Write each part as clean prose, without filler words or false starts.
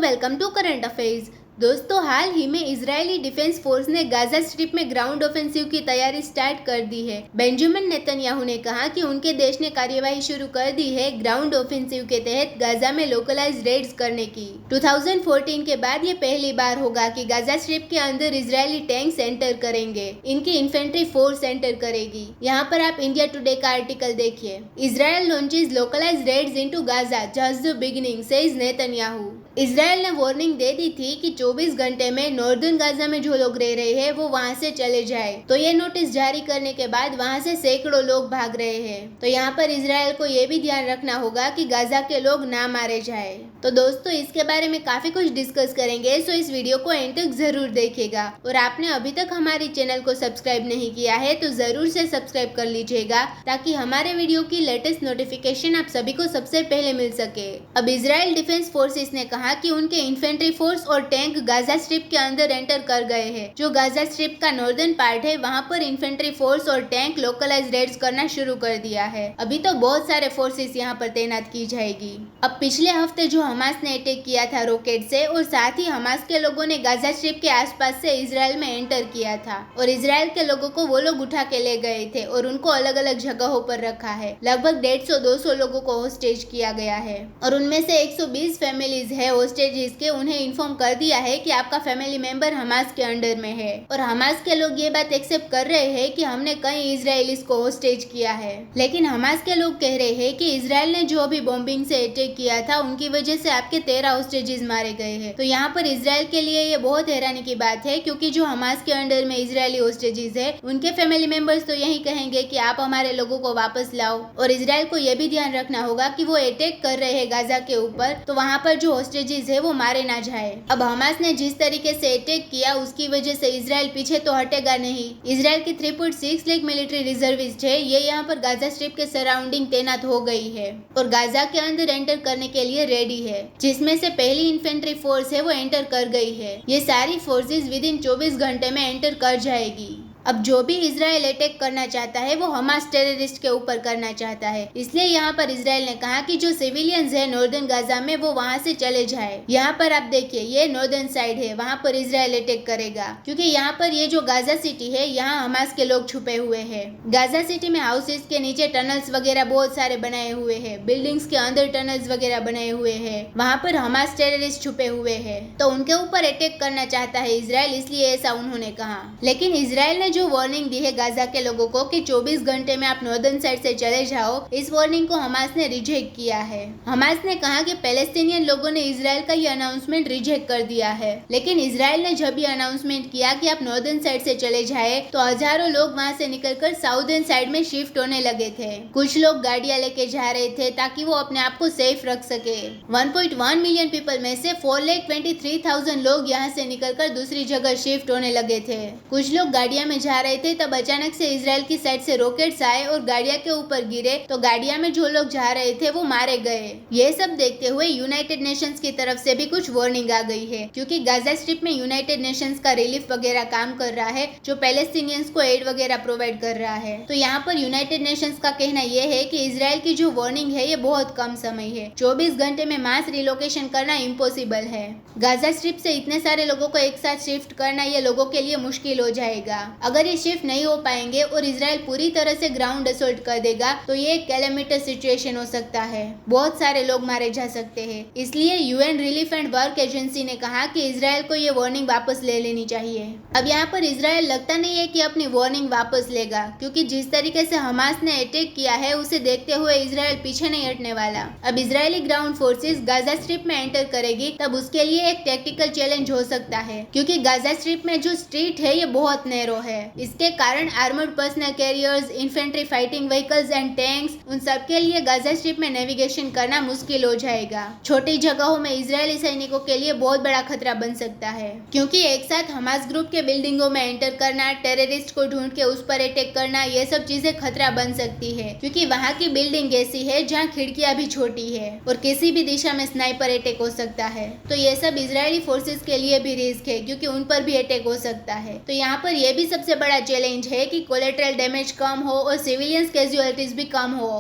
Welcome to current affairs. दोस्तों, हाल ही में Israeli defence force ने गाजा स्ट्रिप में ग्राउंड ऑफेंसिव की तैयारी स्टार्ट कर दी है। बेंजामिन नेतन्याहू ने कहा कि उनके देश ने कार्यवाही शुरू कर दी है ग्राउंड ऑफेंसिव के तहत गाजा में लोकलाइज्ड रेड्स करने की। 2014 के बाद ये पहली बार होगा कि गाजा स्ट्रिप के अंदर इजरायली टैंक्स एंटर करेंगे। इनकी इन्फेंट्री फोर्स एंटर करेगी। यहाँ पर आप इंडिया टुडे का आर्टिकल देखिए। Israel launches localised raids into Gaza just the beginning, says Netanyahu. Israel ने वार्निंग दे दी थी कि 24 घंटे में नॉर्दर्न गाजा में जो लोग रह रहे हैं वो वहां से चले जाए। तो ये नोटिस जारी करने के बाद वहां से सैकड़ों लोग भाग रहे हैं। तो यहाँ पर इजरायल को ये भी ध्यान रखना होगा कि गाजा के लोग ना मारे जाए। तो दोस्तों, इसके बारे में काफी कुछ डिस्कस करेंगे, सो इस वीडियो को एंड तक जरूर देखिएगा। और आपने अभी तक हमारे चैनल को सब्सक्राइब नहीं किया है तो जरूर से सब्सक्राइब कर लीजिएगा, ताकि हमारे वीडियो की लेटेस्ट नोटिफिकेशन आप सभी को सबसे पहले मिल सके। अब इजराइल डिफेंस फोर्सेस ने कहा कि उनके इन्फेंट्री फोर्स और टैंक गाजा स्ट्रिप के अंदर एंटर कर गए हैं। जो गाजा स्ट्रिप का नॉर्दर्न पार्ट है वहां पर इन्फेंट्री फोर्स और टैंक लोकलाइज रेड्स करना शुरू कर दिया है। अभी तो बहुत सारे फोर्सेस यहाँ पर तैनात की जाएगी। अब पिछले हफ्ते जो हमास ने अटैक किया था रॉकेट से, और साथ ही हमास के लोगों ने गाजा स्ट्रिप के आसपास से इजराइल में एंटर किया था, और इजराइल के लोगों को वो लोग उठा के ले गए थे और उनको अलग अलग जगहों पर रखा है। लगभग 150-200 लोगों को होस्टेज किया गया है, और उनमें से 120 फैमिलीज है होस्टेजेस के। उन्हें इन्फॉर्म कर दिया है कि आपका फैमिली मेंबर हमास के अंडर में है, और हमास के लोग ये बात एक्सेप्ट कर रहे हैं कि हमने कई इजरायलीज को होस्टेज किया है। लेकिन हमास के लोग कह रहे हैं कि इजराइल ने जो अभी बॉम्बिंग से अटैक किया था उनकी वजह से आपके 13 होस्टेजेस मारे गए हैं। तो यहाँ पर इजराइल के लिए ये बहुत हैरानी की बात है, क्योंकि जो हमास के अंडर में इजरायली होस्टेजेस है उनके फैमिली मेंबर्स तो यही कहेंगे कि आप हमारे लोगों को वापस लाओ। और इजराइल को यह भी ध्यान रखना होगा कि वो अटैक कर रहे हैं गाजा के ऊपर, तो वहाँ पर जो होस्टेजेस है वो मारे ना जाए। अब हमास ने जिस तरीके से अटैक किया उसकी वजह से इजराइल पीछे तो हटेगा नहीं। इजराइल की 3.6 लाख मिलिट्री रिजर्विस्ट है, ये यहाँ पर गाजा स्ट्रिप के सराउंडिंग तैनात हो गई है और गाजा के अंदर एंटर करने के लिए रेडी है। जिसमें से पहली इन्फेंट्री फोर्स है वो एंटर कर गई है। ये सारी फोर्सेस विद इन 24 घंटे में एंटर कर जाएगी। अब जो भी इजराइल अटैक करना चाहता है वो हमास टेररिस्ट के ऊपर करना चाहता है, इसलिए यहाँ पर इजराइल ने कहा कि जो सिविलियंस है नॉर्दर्न गाजा में वो वहाँ से चले जाए। यहाँ पर आप देखिए, ये नॉर्दर्न साइड है, वहाँ पर इजराइल अटैक करेगा, क्योंकि यहाँ पर ये जो गाजा सिटी है यहाँ हमास के लोग छुपे हुए हैं। गाजा सिटी में हाउसेस के नीचे टनल्स वगैरह बहुत सारे बनाए हुए हैं, बिल्डिंग्स के अंदर टनल्स वगैरह बनाए हुए हैं, वहाँ पर हमास टेररिस्ट छुपे हुए हैं। तो उनके ऊपर अटैक करना चाहता है इजराइल, इसलिए ऐसा उन्होंने कहा। लेकिन इजराइल ने जो वार्निंग दी है गाजा के लोगों को कि 24 घंटे में आप नॉर्दर्न साइड से चले जाओ, इस वार्निंग को हमास ने रिजेक्ट किया है। हमास ने कहा कि पैलेस्टीनियन लोगों ने इजराइल का ये अनाउंसमेंट रिजेक्ट कर दिया है। लेकिन इजराइल ने जब ये अनाउंसमेंट किया कि आप नॉर्दर्न साइड से चले जाए, तो हजारों लोग वहाँ से निकलकर साउदर्न साइड में शिफ्ट होने लगे थे। कुछ लोग गाड़ियां लेके जा रहे थे ताकि वो अपने आप को सेफ रख सके। 1.1 मिलियन पीपल में से 4,23,000 लोग यहाँ से निकलकर दूसरी जगह शिफ्ट होने लगे थे। कुछ लोग गाड़ियां में जा रहे थे, तब अचानक से इजराइल की साइड से रॉकेट्स आए और गाड़ियां के ऊपर गिरे, तो गाड़ियां में जो लोग जा रहे थे वो मारे गए। ये सब देखते हुए यूनाइटेड नेशंस की तरफ से भी कुछ वार्निंग आ गई है, क्योंकि गाजा स्ट्रिप में यूनाइटेड नेशंस का रिलीफ वगैरह काम कर रहा है, जो पैलेस्टीनियंस को एड वगैरह प्रोवाइड कर रहा है। तो यहाँ पर यूनाइटेड नेशंस का कहना यह है कि इजराइल की जो वार्निंग है ये बहुत कम समय है। 24 घंटे में मास रिलोकेशन करना इम्पॉसिबल है। गाजा स्ट्रिप से इतने सारे लोगों को एक साथ शिफ्ट करना ये लोगों के लिए मुश्किल हो जाएगा। अगर ये शिफ्ट नहीं हो पाएंगे और इजराइल पूरी तरह से ग्राउंड असॉल्ट कर देगा, तो ये एक कैलेमिटस सिचुएशन हो सकता है, बहुत सारे लोग मारे जा सकते हैं। इसलिए UN relief and work agency ने कहा कि इजराइल को ये वार्निंग वापस ले लेनी चाहिए। अब यहाँ पर इजराइल लगता नहीं है कि अपनी वार्निंग वापस लेगा, क्योंकि जिस तरीके से हमास ने अटैक किया है उसे देखते हुए इजराइल पीछे नहीं हटने वाला। अब Israeli ground forces Gaza strip में एंटर करेगी, तब उसके लिए एक टैक्टिकल चैलेंज हो सकता है, क्योंकि गाजा स्ट्रिप में जो स्ट्रीट है ये बहुत नैरो है। इसके कारण armoured personal carriers, infantry fighting vehicles and tanks, उन सब के लिए गाजा स्ट्रिप में नेविगेशन करना मुश्किल हो जाएगा। छोटी जगहों में इजरायली सैनिकों के लिए बहुत बड़ा खतरा बन सकता है, क्योंकि एक साथ हमास ग्रुप के बिल्डिंगों में एंटर करना, टेररिस्ट को ढूंढ के उस पर अटैक करना, ये सब चीजें खतरा बन सकती है, क्योंकि वहाँ की बिल्डिंग ऐसी है जहाँ खिड़कियां भी छोटी है और किसी भी दिशा में स्नाइपर अटैक हो सकता है। तो ये सब इजरायली फोर्सेस के लिए भी रिस्क है, क्योंकि उन पर भी अटैक हो सकता है। तो यहाँ पर यह भी सबसे बड़ा चैलेंज है कि कोलेटरल डैमेज कम हो और सिविलियंस कैजुअलिटीज भी कम हो।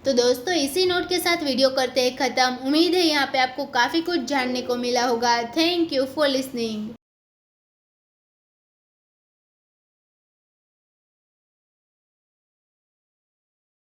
तो दोस्तों इसी नोट के साथ वीडियो करते हैं खत्म। उम्मीद है यहाँ पे आपको काफ़ी कुछ जानने को मिला होगा। Thank you for listening.